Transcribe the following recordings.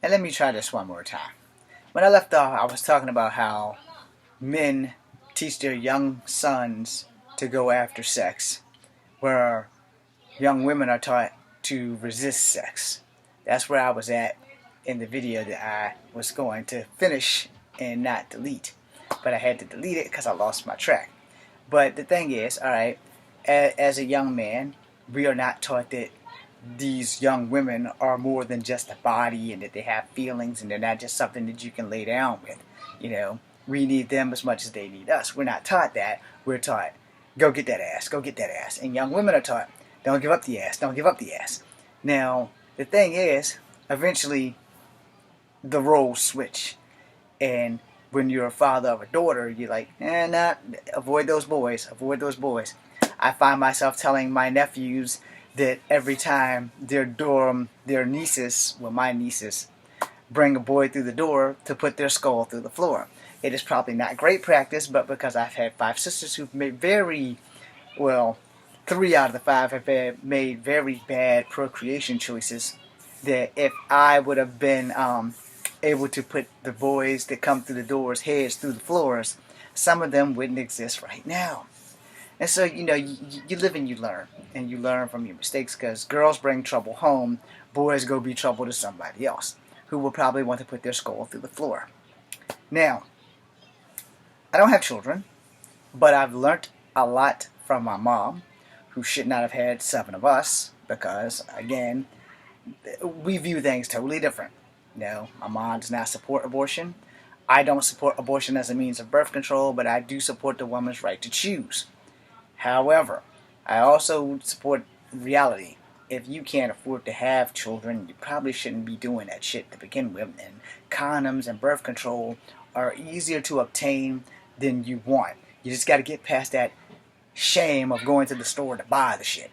And let me try this one more time. When I left off, I was talking about how men teach their young sons to go after sex, where young women are taught to resist sex. That's where I was at in the video that I was going to finish and not delete. But I had to delete it because I lost my track. But the thing is, alright, as a young man, we are not taught that these young women are more than just a body and that they have feelings and they're not just something that you can lay down with. You know, we need them as much as they need us. We're not taught that. We're taught, go get that ass, go get that ass. And young women are taught, don't give up the ass, don't give up the ass. Now, the thing is, eventually the roles switch. And when you're a father of a daughter, you're like, nah, avoid those boys, avoid those boys. I find myself telling my nephews that every time their nieces, well, my nieces, bring a boy through the door to put their skull through the floor. It is probably not great practice, but because I've had 5 sisters who've made well, 3 out of the 5 have made very bad procreation choices, that if I would have been able to put the boys that come through the doors' heads through the floors, some of them wouldn't exist right now. And so, you know, you live and you learn from your mistakes, because girls bring trouble home, boys go be trouble to somebody else, who will probably want to put their skull through the floor. Now, I don't have children, but I've learned a lot from my mom, who should not have had 7 of us, because, again, we view things totally different. You know, my mom does not support abortion. I don't support abortion as a means of birth control, but I do support the woman's right to choose. However, I also support reality. If you can't afford to have children, you probably shouldn't be doing that shit to begin with. And condoms and birth control are easier to obtain than you want. You just got to get past that shame of going to the store to buy the shit.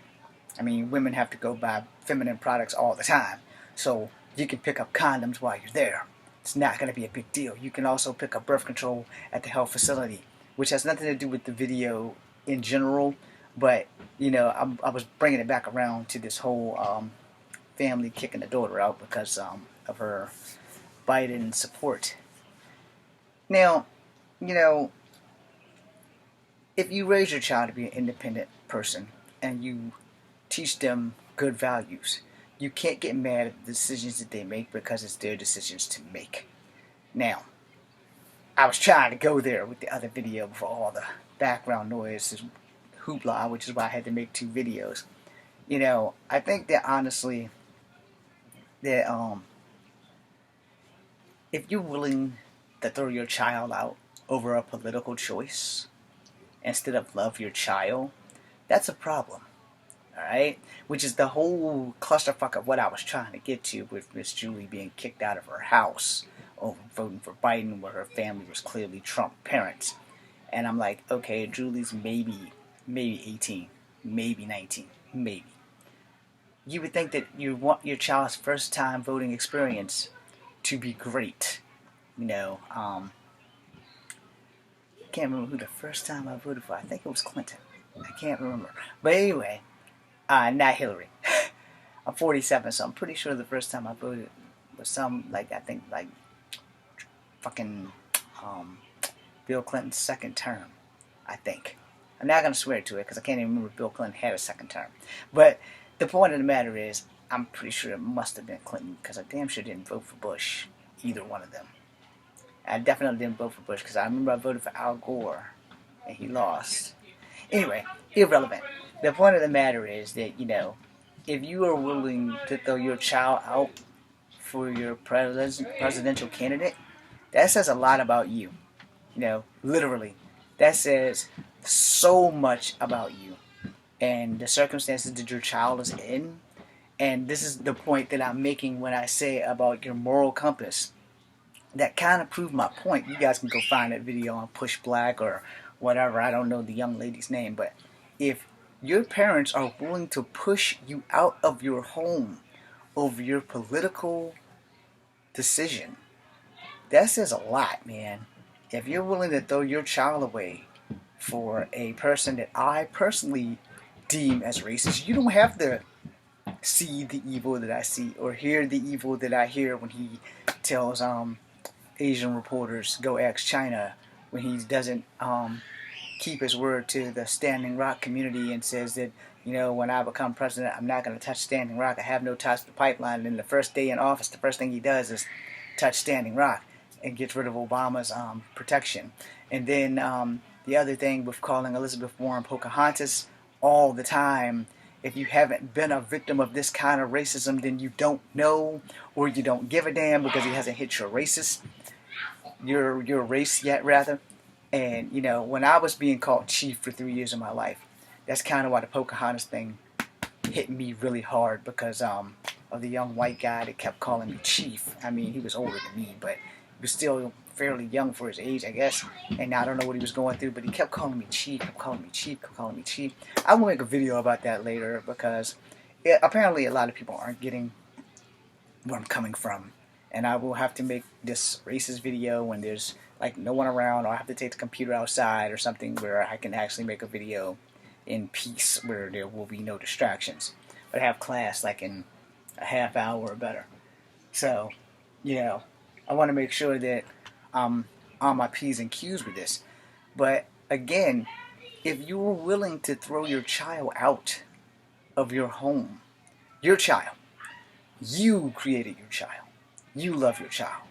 I mean, women have to go buy feminine products all the time. So you can pick up condoms while you're there. It's not going to be a big deal. You can also pick up birth control at the health facility, which has nothing to do with the video in general, but you know, I was bringing it back around to this whole family kicking the daughter out because of her Biden support. Now, you know, if you raise your child to be an independent person and you teach them good values, you can't get mad at the decisions that they make, because it's their decisions to make. Now, I was trying to go there with the other video before all the background noise is hoopla, which is why I had to make 2 videos. You know, I think that honestly, that if you're willing to throw your child out over a political choice instead of love your child, that's a problem. Alright? Which is the whole clusterfuck of what I was trying to get to with Miss Julie being kicked out of her house over voting for Biden, where her family was clearly Trump parents. And I'm like, okay, Julie's maybe 18, maybe 19, maybe. You would think that you want your child's first time voting experience to be great. You know, I can't remember who the first time I voted for. I think it was Clinton. I can't remember. But anyway, not Hillary. I'm 47, so I'm pretty sure the first time I voted was some, like, I think, like, fucking Bill Clinton's second term, I think. I'm not going to swear to it because I can't even remember if Bill Clinton had a second term. But the point of the matter is, I'm pretty sure it must have been Clinton, because I damn sure didn't vote for Bush, either one of them. I definitely didn't vote for Bush because I remember I voted for Al Gore and he lost. Anyway, irrelevant. The point of the matter is that, you know, if you are willing to throw your child out for your presidential candidate, that says a lot about you. You know, literally. That says so much about you and the circumstances that your child is in. And this is the point that I'm making when I say about your moral compass. That kind of proved my point. You guys can go find that video on Push Black or whatever. I don't know the young lady's name. But if your parents are willing to push you out of your home over your political decision, that says a lot, man. If you're willing to throw your child away for a person that I personally deem as racist, you don't have to see the evil that I see or hear the evil that I hear when he tells Asian reporters go ask China, when he doesn't keep his word to the Standing Rock community and says that, when I become president, I'm not going to touch Standing Rock. I have no ties to the pipeline. And then the first day in office, the first thing he does is touch Standing Rock and gets rid of Obama's protection. And then the other thing with calling Elizabeth Warren Pocahontas all the time, if you haven't been a victim of this kind of racism, then you don't know, or you don't give a damn because he hasn't hit your race yet, rather. And, when I was being called chief for 3 years of my life, that's kind of why the Pocahontas thing hit me really hard, because of the young white guy that kept calling me chief. I mean, he was older than me, but he was still fairly young for his age, I guess. And I don't know what he was going through, but he kept calling me chief, kept calling me chief, kept calling me chief. I will make a video about that later, because apparently a lot of people aren't getting where I'm coming from. And I will have to make this racist video when there's like no one around, or I have to take the computer outside or something where I can actually make a video in peace where there will be no distractions. But I have class like in a half hour or better. So, I want to make sure that I'm on my P's and Q's with this. But again, if you're willing to throw your child out of your home, your child, you created your child. You love your child.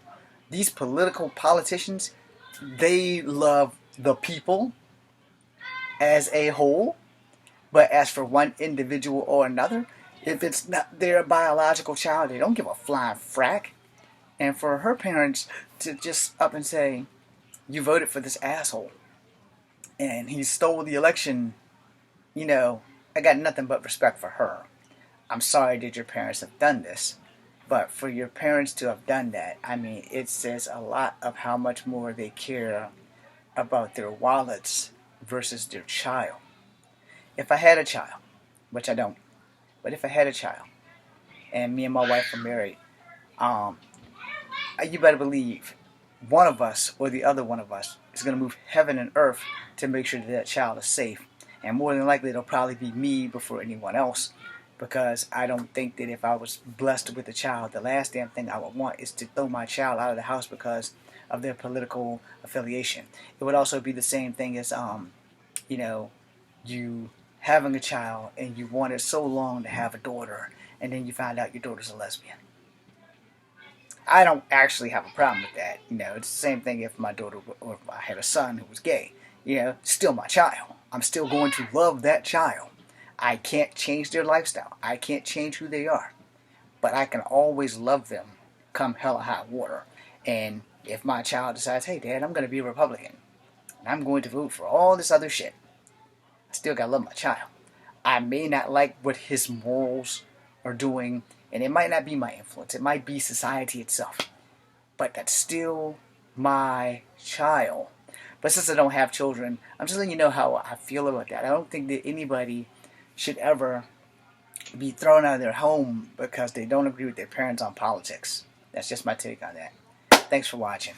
These politicians, they love the people as a whole, but as for one individual or another, if it's not their biological child, they don't give a flying frack. And for her parents to just up and say, you voted for this asshole, and he stole the election, I got nothing but respect for her. I'm sorry that your parents have done this. But for your parents to have done that, I mean, it says a lot of how much more they care about their wallets versus their child. If I had a child, which I don't, but if I had a child, and me and my wife were married, you better believe one of us or the other one of us is going to move heaven and earth to make sure that that child is safe. And more than likely, it'll probably be me before anyone else. Because I don't think that if I was blessed with a child, the last damn thing I would want is to throw my child out of the house because of their political affiliation. It would also be the same thing as, you having a child and you wanted so long to have a daughter, and then you find out your daughter's a lesbian. I don't actually have a problem with that. It's the same thing if my daughter, or if I had a son who was gay. Still my child. I'm still going to love that child. I can't change their lifestyle. I can't change who they are. But I can always love them come hell or high water. And if my child decides, hey, Dad, I'm going to be a Republican, and I'm going to vote for all this other shit, I still got to love my child. I may not like what his morals are doing, and it might not be my influence. It might be society itself. But that's still my child. But since I don't have children, I'm just letting you know how I feel about that. I don't think that anybody should ever be thrown out of their home because they don't agree with their parents on politics. That's just my take on that. Thanks for watching.